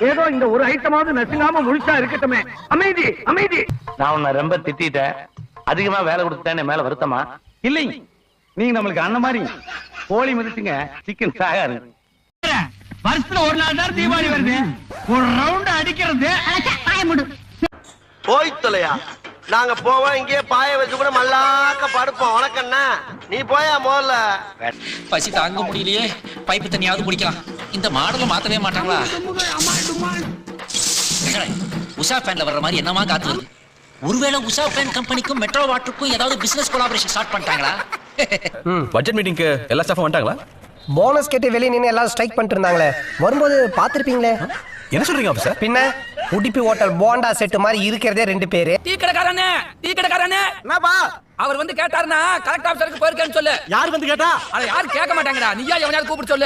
ஏதோ இந்த ஒரு ஐட்டமாவது நசுங்காம முழுசா இருக்கட்டுமே. அமைதி அமைதி. நான் உன்னை ரொம்ப திட்டேன், அதிகமா வேலை கொடுத்துட்டேன், மேல வருத்தமா? இல்லைங்க, நீங்க நம்மளுக்கு அண்ணன் மாதிரி. கோழி மிதிச்சுங்க, சிக்கன் சாகாது. வருஷத்துல ஒரு நாள் தான் தீபாவளி வருது, ஒரு ரவுண்ட் அடிக்கிறது. போய் தொலையா, நாங்க போவோம். இங்கே பாய வச்சு கூட மல்லாக்க படுப்போம். உனக்கண்ணா நீ போயா முதல்ல. பசி தாங்க முடியலையே, பைப்பு தண்ணியாவது குடிக்கலாம். இந்த மாடலை மாத்தவே மாட்டாங்களா? உஷா ஃபேன்ல வர்ற மாதிரி என்னமா காத்து வருது? ஒருவேளை உஷா ஃபேன் கம்பெனிக்கும் மெட்ரோ வாட்டருக்கும் ஏதாவது பிசினஸ் கொலாபரேஷன் ஸ்டார்ட் பண்ணிட்டாங்களா? பட்ஜெட் மீட்டிங்க்கு எல்லா ஸ்டாஃபும் வந்துட்டாங்களா? போனஸ் கேட்டு வெளியே நின்று எல்லாம் ஸ்ட்ரைக் பண்ணிட்டு இருந்தாங்களே, வரும்போது பாத்திருப்பீங்களே. என்ன சொல்றீங்க ஆபீசர்? பின்ன உடுப்பி ஹோட்டல் போண்டா செட்டு மாதிரி இருக்கிறதே 2 பேரு. டீ கடைக்காரனே, டீ கடைக்காரனே, என்னப்பா அவர் வந்து கேட்டாருன்னா கலெக்டர் ஆபீசருக்கு போயிருக்கேன்னு சொல்லு. யார் வந்து கேட்டா? அத யாரும் கேட்க மாட்டாங்கடா, நீயா எவனையாவது கூப்பிட்டு சொல்லு.